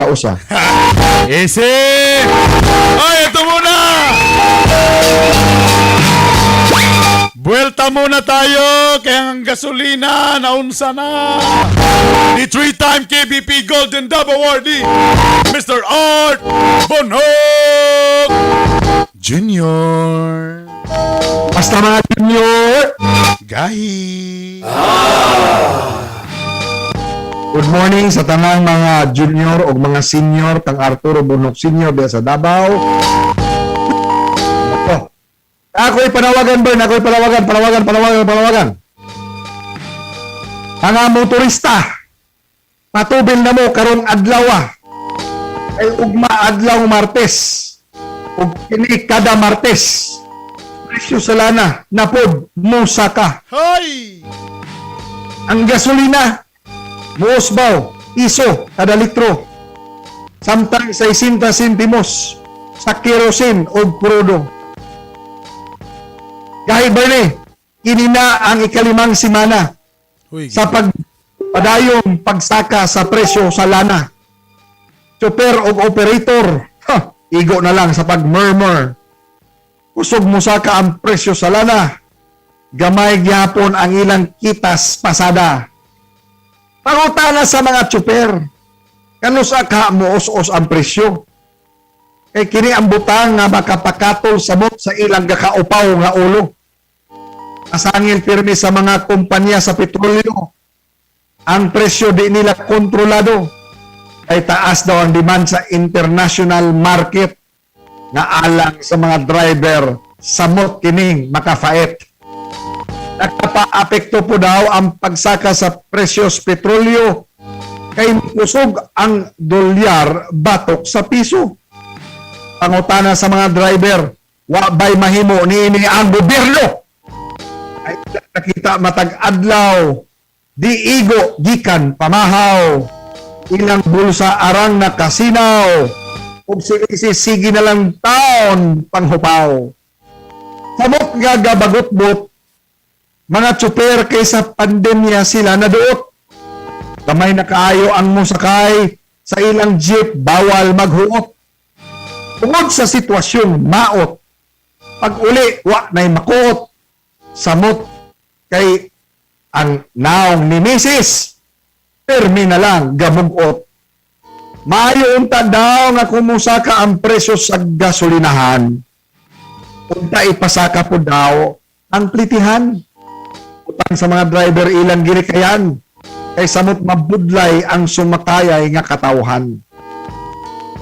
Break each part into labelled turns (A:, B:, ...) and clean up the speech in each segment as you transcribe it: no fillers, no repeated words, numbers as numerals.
A: usa.
B: Easy! Ay, ito muna! Buwelta muna tayo, kaya ang gasolina, naunsa na. The 3-time KBP Golden Dove Awardee, Mr. Art Bonhoc Jr.
A: Basta mga junior.
B: Gahi.
A: Good morning sa tanang mga junior o mga senior kang Arturo Bonhoc Senior diya sa Davao. Ako'y panawagan, Bern. Ako'y panawagan. Mga motorista, patubil na mo karong adlaw ay ugma adlaw Martes. Ug kini kada Martes. Presyo sa lana napod musaka.
B: Hoy!
A: Ang gasolina muosbaw iso kada litro. Samtang 60 sentimos sa kerosene o crudo. Kahit Bernie, ini na ang ikalimang simana
B: Uy,
A: sa pagpadayong pagsaka sa presyo sa lana. Super o operator, igo na lang sa pag-murmur. Kusog mo saka ang presyo sa lana. Gamay gyapon ang ilang kitas pasada. Pangutana sa mga tsuper, kanusa ka mo os ang presyo. Kay kini ang butang nga makapakatol sabot sa ilang kakaupaw nga ulo. Asangin pirmi sa mga kumpanya sa petrolyo. Ang presyo di nila kontrolado. Ay taas daw ang demand sa international market na alang sa mga driver samot kining makafait. Nagpapaapekto po daw ang pagsaka sa presyos petrolyo kay kusog ang dolyar batok sa piso. Pangutana sa mga driver, wa bay mahimo niini ang gobyerno. Ay nakita matag adlaw, di igo gikan pamahaw. Ilang bulsa arang nakasinaw. Ug sige na lang taon panghupaw. Samot nga gabagot-bot, mga tsuper kaysa pandemya sila naduot. Kamay na kaayo ang musakay sa ilang jeep bawal maghuot. Tungod sa sitwasyong maot, pag uli, wa na'y makuot. Samot kay ang naong ni Mrs. Permi na lang gamugot. Maayo unta daw nga kumusaka ang presyo sa gasolinahan. Unta ipasaka po daw ang plitihan. Utang sa mga driver ilang girikayan. Kay samot mabudlay ang sumakayay nga katawhan.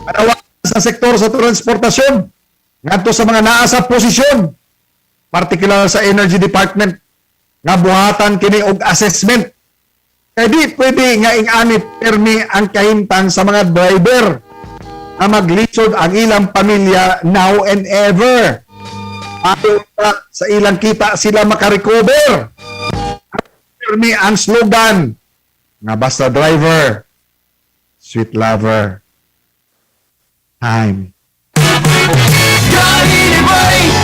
A: Panawa sa sektor sa transportasyon, ngadto sa mga naa sa posisyon, partikular sa Energy Department, nga buhatan kini og assessment. Kaya di pwede nga inganit permi ang kahimtang sa mga driver na maglisod ang ilang pamilya now and ever. Ato sa ilang kita sila makarecover. Permi ang slogan nga basta driver, sweet lover. Time.